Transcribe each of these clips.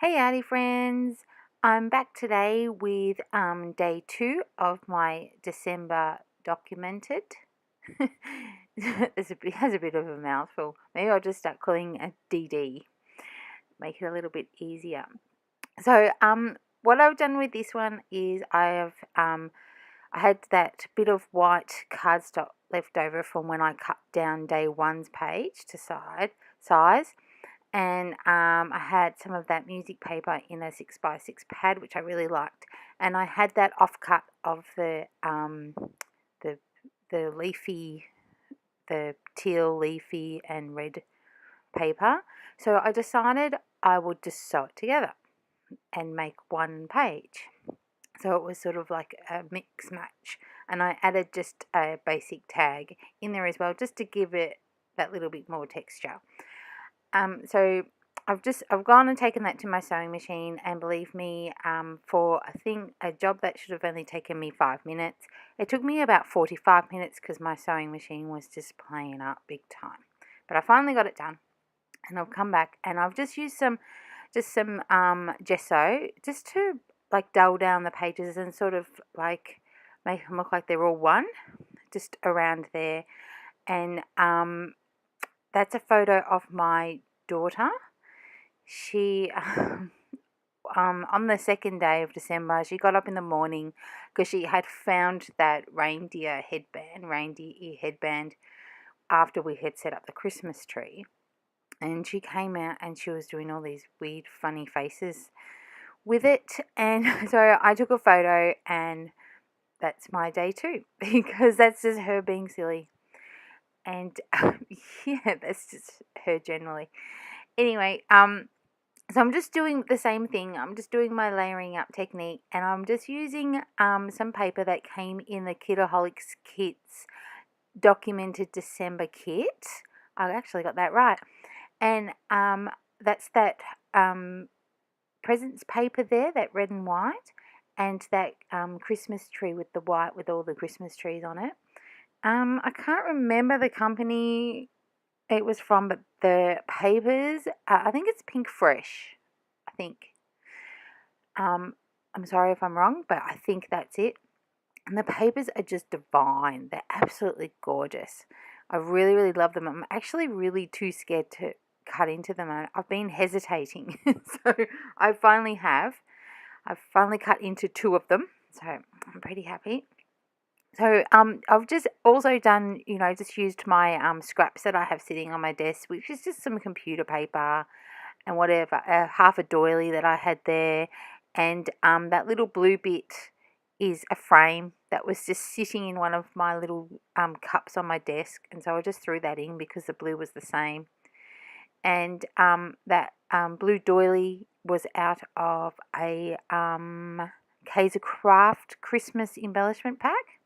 Hey Artie friends, I'm back today with day 2 of my December documented. It has a bit of a mouthful. Maybe I'll just start calling it DD, make it a little bit easier. So what I've done with this one is I had that bit of white cardstock left over from when I cut down day 1's page to size, and I had some of that music paper in a 6x6 pad, which I really liked, and I had that offcut of the leafy, the teal, leafy, and red paper. So I decided I would just sew it together and make one page. So it was sort of like a mix match, and I added just a basic tag in there as well, just to give it that little bit more texture. So I've gone and taken that to my sewing machine, and believe me, for a job that should have only taken me 5 minutes, it took me about 45 minutes because my sewing machine was just playing up big time. But I finally got it done, and I've come back and I've just used some gesso just to like dull down the pages and sort of like make them look like they're all one, just around there. And that's a photo of my daughter. She, on the second day of December, she got up in the morning because she had found that reindeer ear headband, after we had set up the Christmas tree. And she came out and she was doing all these weird, funny faces with it. And so I took a photo, and that's my day 2 because that's just her being silly. And yeah, that's just her generally. Anyway, so I'm just doing the same thing. I'm just doing my layering up technique, and I'm just using some paper that came in the Kitaholics Kits documented December kit. I actually got that right. And that's that presents paper there, that red and white, and that Christmas tree with the white with all the Christmas trees on it. I can't remember the company it was from, but the papers, I think it's Pink Fresh. I think. I'm sorry if I'm wrong, but I think that's it. And the papers are just divine. They're absolutely gorgeous. I really, really love them. I'm actually really too scared to cut into them. I've been hesitating. So I finally have. I've finally cut into 2 of them. So I'm pretty happy. So I've just also done, just used my scraps that I have sitting on my desk, which is just some computer paper and whatever, half a doily that I had there, and that little blue bit is a frame that was just sitting in one of my little cups on my desk, and so I just threw that in because the blue was the same. And that blue doily was out of a Kaiser Craft Christmas embellishment pack.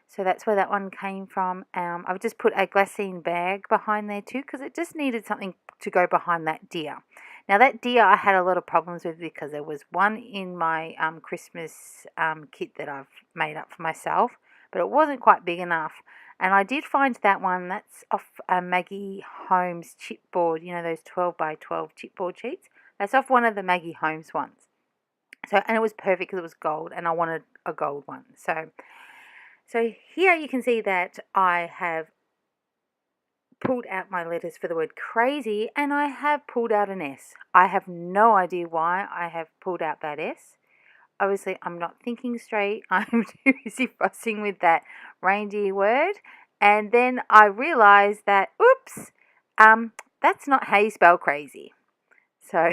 So that's where that one came from. I've just put a glassine bag behind there too because it just needed something to go behind that deer. Now that deer I had a lot of problems with because there was one in my Christmas kit that I've made up for myself, but it wasn't quite big enough. And I did find that one that's off Maggie Holmes chipboard, those 12x12 chipboard sheets. That's off one of the Maggie Holmes ones. So, and it was perfect because it was gold and I wanted a gold one. So here you can see that I have pulled out my letters for the word crazy, and I have pulled out an S. I have no idea why I have pulled out that S. Obviously, I'm not thinking straight. I'm too busy fussing with that reindeer word. And then I realised that, oops, that's not how you spell crazy. So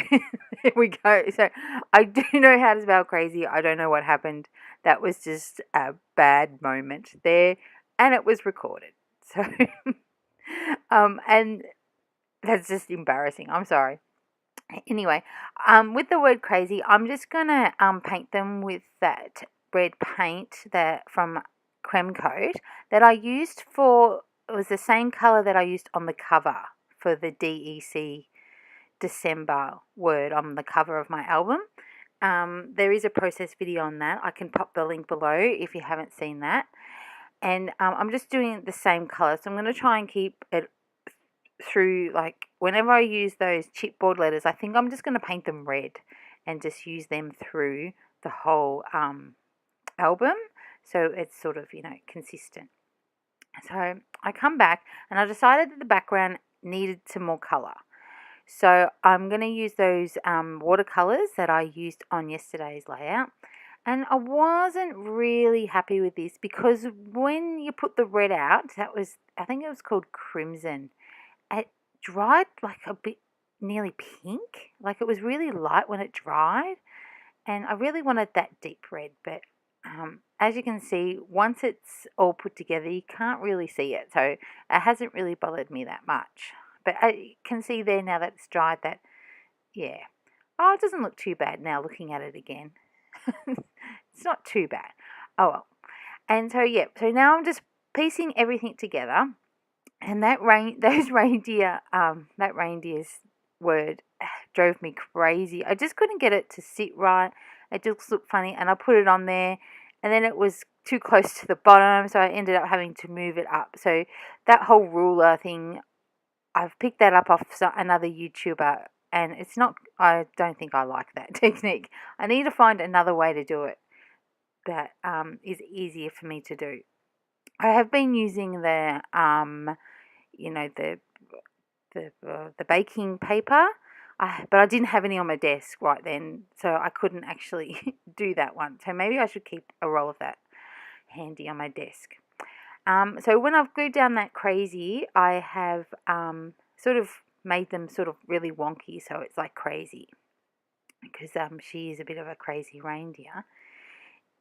there we go. So I do know how to spell crazy. I don't know what happened. That was just a bad moment there, and it was recorded. So, and that's just embarrassing. I'm sorry. Anyway, with the word crazy, I'm just gonna paint them with that red paint that from Creme Coat that I used for. It was the same color that I used on the cover for the DEC December word on the cover of my album. There is a process video on that. I can pop the link below if you haven't seen that. And I'm just doing the same color. So I'm going to try and keep it through, like, whenever I use those chipboard letters, I think I'm just going to paint them red and just use them through the whole album, so it's sort of, consistent. So I come back and I decided that the background needed some more colour. So I'm going to use those watercolours that I used on yesterday's layout. And I wasn't really happy with this because when you put the red out, I think it was called Crimson, it dried like a bit nearly pink. Like it was really light when it dried. And I really wanted that deep red, but as you can see, once it's all put together, you can't really see it. So it hasn't really bothered me that much. But I can see there now that it's dried that, yeah. Oh, it doesn't look too bad now looking at it again. It's not too bad. Oh well. And so, yeah, so now I'm just piecing everything together. And that reindeer's word drove me crazy. I just couldn't get it to sit right. It just looked funny, and I put it on there, and then it was too close to the bottom, so I ended up having to move it up. So that whole ruler thing, I've picked that up off another YouTuber, and it's not. I don't think I like that technique. I need to find another way to do it that is easier for me to do. I have been using the the baking paper, but I didn't have any on my desk right then, so I couldn't actually do that one. So maybe I should keep a roll of that handy on my desk. So when I've glued down that crazy, I have sort of made them sort of really wonky, so it's like crazy, because she is a bit of a crazy reindeer.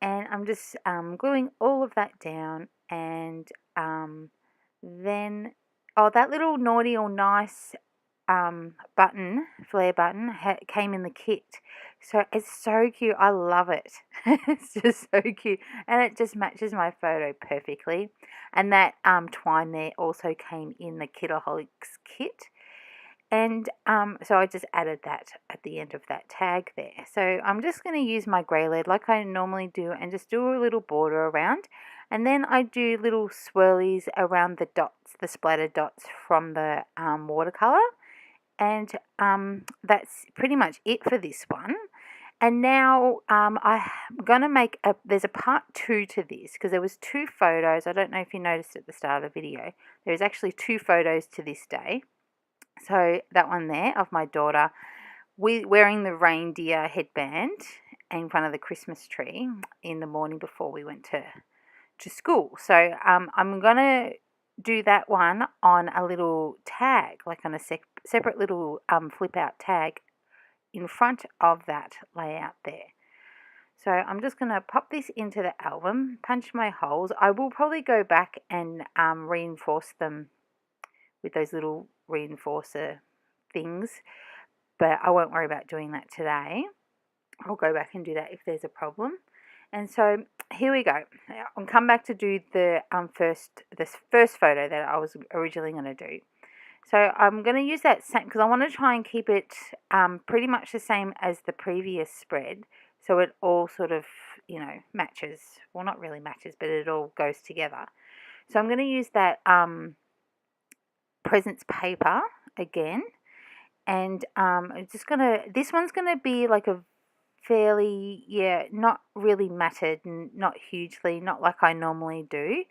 And I'm just gluing all of that down, and then, oh, that little naughty or nice flare button came in the kit. So it's so cute. I love it. It's just so cute. And it just matches my photo perfectly. And that twine there also came in the Kitaholics kit. And so I just added that at the end of that tag there. So I'm just going to use my grey lead like I normally do and just do a little border around. And then I do little swirlies around the dots, the splattered dots from the watercolour. And that's pretty much it for this one. And now I'm going to make there's a part 2 to this, because there was 2 photos. I don't know if you noticed at the start of the video. There's actually 2 photos to this day. So that one there of my daughter wearing the reindeer headband in front of the Christmas tree in the morning before we went to school. So I'm going to do that one on a little tag, like on a separate little flip out tag in front of that layout there. So I'm just going to pop this into the album, punch my holes. I will probably go back and reinforce them with those little reinforcer things, but I won't worry about doing that today. I'll go back and do that if there's a problem. And so here we go. I'll come back to do the first photo that I was originally going to do. So I'm going to use that same, because I want to try and keep it pretty much the same as the previous spread, so it all sort of, matches. Well, not really matches, but it all goes together. So I'm going to use that presents paper again, and I'm just this one's gonna be like a fairly, not really matted and not hugely, not like I normally do.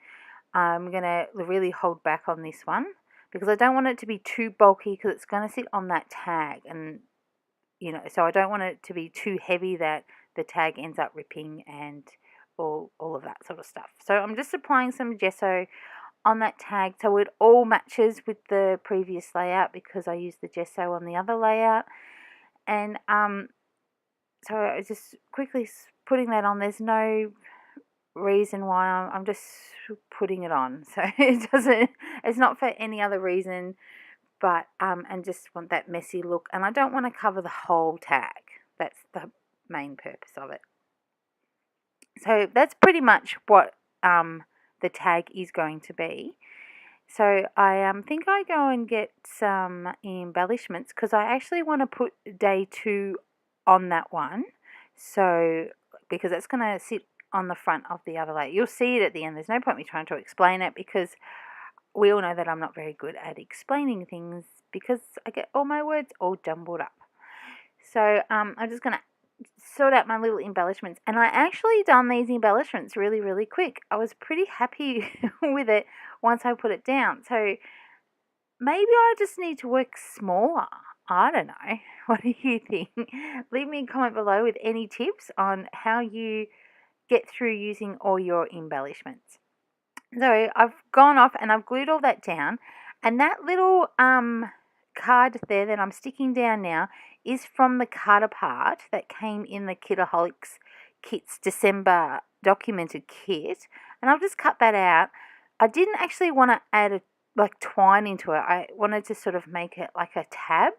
I'm gonna really hold back on this one because I don't want it to be too bulky, because it's gonna sit on that tag, and so I don't want it to be too heavy that the tag ends up ripping and all of that sort of stuff. So I'm just applying some gesso on that tag so it all matches with the previous layout, because I used the gesso on the other layout. And so I just quickly putting that on. There's no reason why I'm just putting it on, so it's not for any other reason, but and just want that messy look, and I don't want to cover the whole tag. That's the main purpose of it. So that's pretty much what the tag is going to be. So I think I go and get some embellishments, because I actually want to put day 2 on that one. So because it's going to sit on the front of the other layer. You'll see it at the end. There's no point me trying to explain it, because we all know that I'm not very good at explaining things because I get all my words all jumbled up. So I'm just going to sort out my little embellishments. And I actually done these embellishments really, really quick. I was pretty happy with it once I put it down. So maybe I just need to work smaller. I don't know. What do you think? Leave me a comment below with any tips on how you get through using all your embellishments. So I've gone off and I've glued all that down, and that little card there that I'm sticking down now is from the card apart that came in the Kitaholics Kits December documented kit, and I've just cut that out. I didn't actually want to add like twine into it. I wanted to sort of make it like a tab,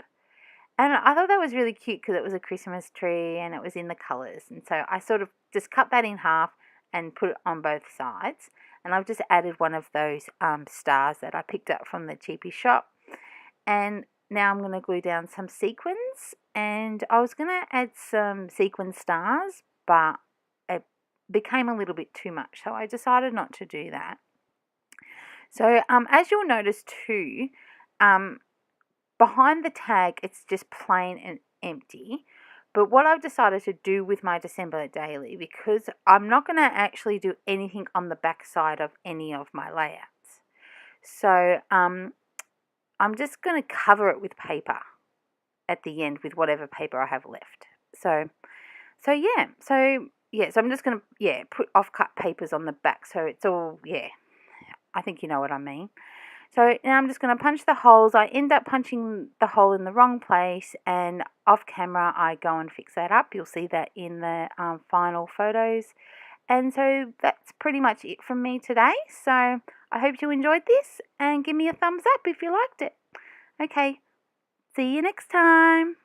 and I thought that was really cute because it was a Christmas tree and it was in the colours, and so I sort of just cut that in half and put it on both sides. And I've just added one of those stars that I picked up from the cheapy shop. And now I'm going to glue down some sequins. And I was going to add some sequin stars, but it became a little bit too much. So I decided not to do that. So as you'll notice too, behind the tag, it's just plain and empty. But what I've decided to do with my December daily, because I'm not going to actually do anything on the back side of any of my layouts. So I'm just going to cover it with paper at the end with whatever paper I have left. So I'm just going to, put off-cut papers on the back. So it's all, I think you know what I mean. So now I'm just going to punch the holes. I end up punching the hole in the wrong place, and off camera I go and fix that up. You'll see that in the final photos. And so that's pretty much it from me today. So I hope you enjoyed this, and give me a thumbs up if you liked it. Okay, see you next time.